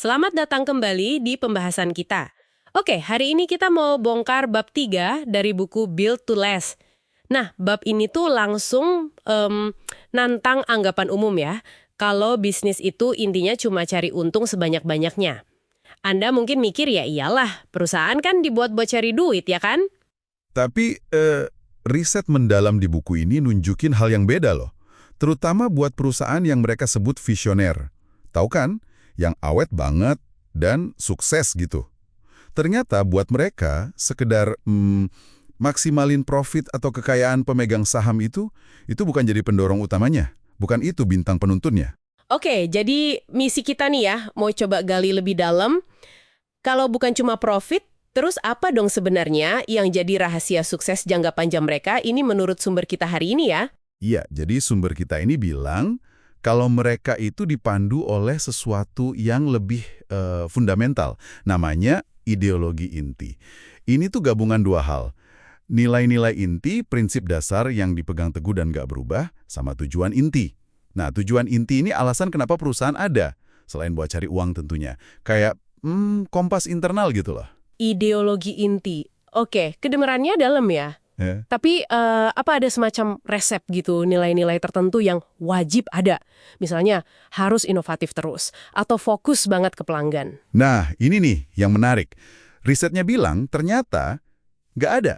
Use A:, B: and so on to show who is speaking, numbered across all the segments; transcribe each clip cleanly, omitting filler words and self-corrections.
A: Selamat datang kembali di pembahasan kita. Oke, hari ini kita mau bongkar bab 3 dari buku Build to Last. Nah, bab ini tuh langsung nantang anggapan umum ya, kalau bisnis itu intinya cuma cari untung sebanyak-banyaknya. Anda mungkin mikir ya iyalah, perusahaan kan dibuat buat cari duit ya kan?
B: Tapi riset mendalam di buku ini nunjukin hal yang beda loh. Terutama buat perusahaan yang mereka sebut visioner. Tahu kan? Yang awet banget dan sukses gitu. Ternyata buat mereka, sekedar maksimalin profit atau kekayaan pemegang saham itu bukan jadi pendorong utamanya. Bukan itu bintang penuntunnya.
A: Oke, jadi misi kita nih ya, mau coba gali lebih dalam. Kalau bukan cuma profit, terus apa dong sebenarnya yang jadi rahasia sukses jangka panjang mereka ini menurut sumber kita hari ini ya?
B: Iya, jadi sumber kita ini bilang kalau mereka itu dipandu oleh sesuatu yang lebih fundamental. Namanya ideologi inti. Ini tuh gabungan dua hal. Nilai-nilai inti, prinsip dasar yang dipegang teguh dan gak berubah, sama tujuan inti. Nah, tujuan inti ini alasan kenapa perusahaan ada. Selain buat cari uang tentunya. Kayak kompas internal gitu loh.
A: Ideologi inti. Oke, kedengerannya dalam ya.
B: Ya.
A: Tapi apa ada semacam resep gitu, nilai-nilai tertentu yang wajib ada? Misalnya, harus inovatif terus, atau fokus banget ke pelanggan.
B: Nah, ini nih yang menarik. Risetnya bilang ternyata nggak ada.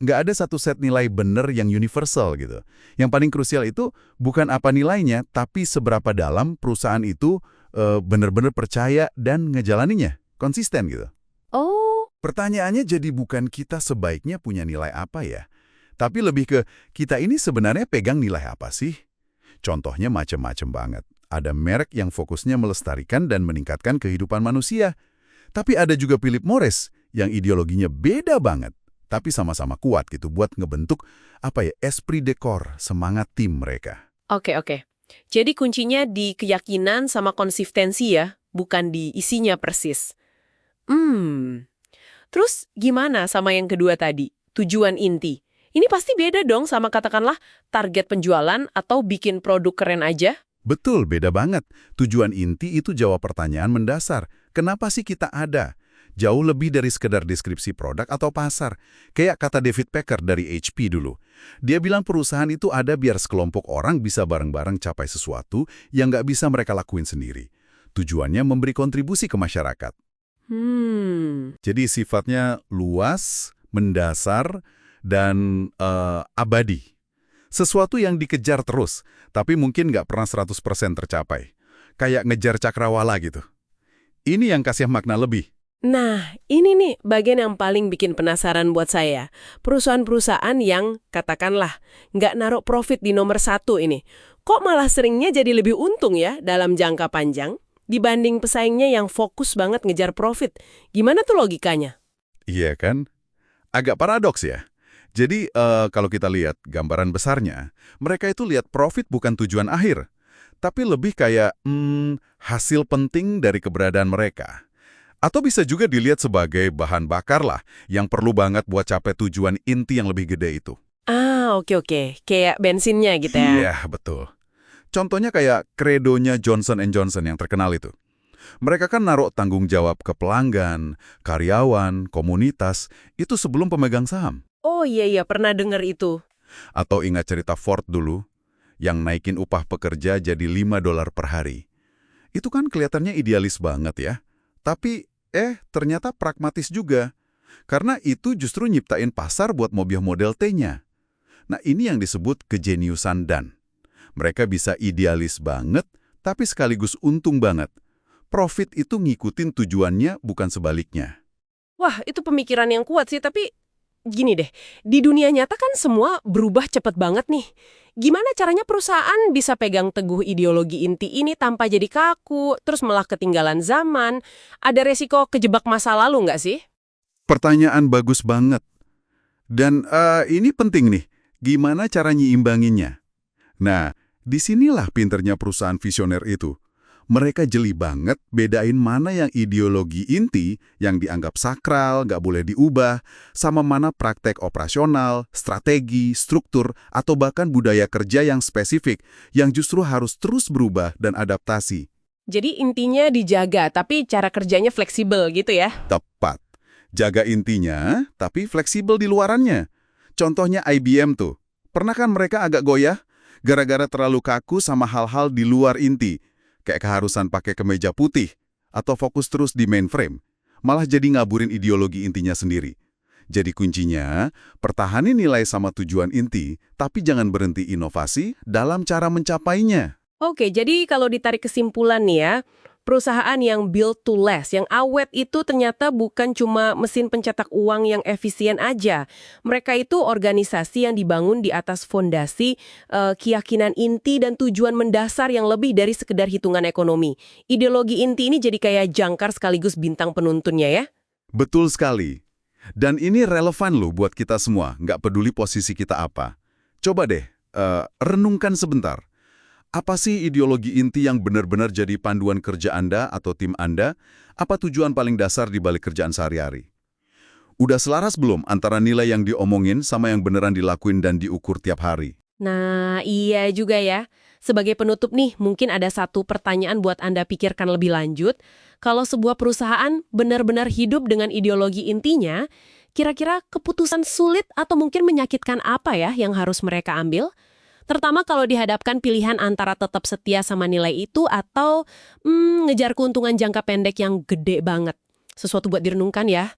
B: Nggak ada satu set nilai benar yang universal gitu. Yang paling krusial itu bukan apa nilainya, tapi seberapa dalam perusahaan itu benar-benar percaya dan ngejalaninya. Konsisten gitu.
A: Oh,
B: Pertanyaannya jadi bukan kita sebaiknya punya nilai apa ya, tapi lebih ke kita ini sebenarnya pegang nilai apa sih? Contohnya macam-macam banget. Ada merek yang fokusnya melestarikan dan meningkatkan kehidupan manusia. Tapi ada juga Philip Morris yang ideologinya beda banget, tapi sama-sama kuat gitu buat ngebentuk esprit de corps, semangat tim mereka.
A: oke. Jadi kuncinya di keyakinan sama konsistensi ya, bukan di isinya persis. Terus gimana sama yang kedua tadi, tujuan inti? Ini pasti beda dong sama katakanlah target penjualan atau bikin produk keren aja.
B: Betul, beda banget. Tujuan inti itu jawab pertanyaan mendasar. Kenapa sih kita ada? Jauh lebih dari sekedar deskripsi produk atau pasar. Kayak kata David Packard dari HP dulu. Dia bilang perusahaan itu ada biar sekelompok orang bisa bareng-bareng capai sesuatu yang nggak bisa mereka lakuin sendiri. Tujuannya memberi kontribusi ke masyarakat. Jadi sifatnya luas, mendasar, dan abadi. Sesuatu yang dikejar terus, tapi mungkin nggak pernah 100% tercapai. Kayak ngejar cakrawala gitu. Ini yang kasih makna lebih.
A: Nah, ini nih bagian yang paling bikin penasaran buat saya. Perusahaan-perusahaan yang, katakanlah, nggak naruh profit di nomor 1 ini. Kok malah seringnya jadi lebih untung ya dalam jangka panjang dibanding pesaingnya yang fokus banget ngejar profit? Gimana tuh logikanya?
B: Iya kan? Agak paradoks ya. Jadi kalau kita lihat gambaran besarnya, mereka itu lihat profit bukan tujuan akhir, tapi lebih kayak hasil penting dari keberadaan mereka. Atau bisa juga dilihat sebagai bahan bakar lah, yang perlu banget buat capai tujuan inti yang lebih gede itu.
A: Ah, oke. Kayak bensinnya gitu ya.
B: Iya, betul. Contohnya kayak kredonya Johnson & Johnson yang terkenal itu. Mereka kan naruh tanggung jawab ke pelanggan, karyawan, komunitas, itu sebelum pemegang saham.
A: Oh iya, pernah dengar itu.
B: Atau ingat cerita Ford dulu, yang naikin upah pekerja jadi $5 per hari. Itu kan kelihatannya idealis banget ya. Tapi, ternyata pragmatis juga. Karena itu justru nyiptain pasar buat mobil model T-nya. Nah, ini yang disebut kejeniusan Dan. Mereka bisa idealis banget, tapi sekaligus untung banget. Profit itu ngikutin tujuannya, bukan sebaliknya.
A: Wah, itu pemikiran yang kuat sih, tapi gini deh, di dunia nyata kan semua berubah cepet banget nih. Gimana caranya perusahaan bisa pegang teguh ideologi inti ini tanpa jadi kaku, terus malah ketinggalan zaman? Ada resiko kejebak masa lalu nggak sih?
B: Pertanyaan bagus banget. Dan ini penting nih, gimana cara nyiimbanginnya? Nah, disinilah pinternya perusahaan visioner itu. Mereka jeli banget bedain mana yang ideologi inti yang dianggap sakral, nggak boleh diubah, sama mana praktek operasional, strategi, struktur, atau bahkan budaya kerja yang spesifik yang justru harus terus berubah dan adaptasi.
A: Jadi intinya dijaga, tapi cara kerjanya fleksibel gitu ya?
B: Tepat. Jaga intinya, tapi fleksibel di luarannya. Contohnya IBM tuh. Pernah kan mereka agak goyah? Gara-gara terlalu kaku sama hal-hal di luar inti. Kayak keharusan pakai kemeja putih. Atau fokus terus di mainframe. Malah jadi ngaburin ideologi intinya sendiri. Jadi kuncinya, pertahani nilai sama tujuan inti, tapi jangan berhenti inovasi dalam cara mencapainya.
A: Oke, jadi kalau ditarik kesimpulan nih ya, perusahaan yang build to last, yang awet itu ternyata bukan cuma mesin pencetak uang yang efisien aja. Mereka itu organisasi yang dibangun di atas fondasi keyakinan inti dan tujuan mendasar yang lebih dari sekedar hitungan ekonomi. Ideologi inti ini jadi kayak jangkar sekaligus bintang penuntunnya ya.
B: Betul sekali. Dan ini relevan loh buat kita semua, nggak peduli posisi kita apa. Coba deh, renungkan sebentar. Apa sih ideologi inti yang benar-benar jadi panduan kerja Anda atau tim Anda? Apa tujuan paling dasar di balik kerjaan sehari-hari? Udah selaras belum antara nilai yang diomongin sama yang beneran dilakuin dan diukur tiap hari?
A: Nah, iya juga ya. Sebagai penutup nih, mungkin ada satu pertanyaan buat Anda pikirkan lebih lanjut. Kalau sebuah perusahaan benar-benar hidup dengan ideologi intinya, kira-kira keputusan sulit atau mungkin menyakitkan apa ya yang harus mereka ambil? Terutama kalau dihadapkan pilihan antara tetap setia sama nilai itu atau ngejar keuntungan jangka pendek yang gede banget. Sesuatu buat direnungkan ya.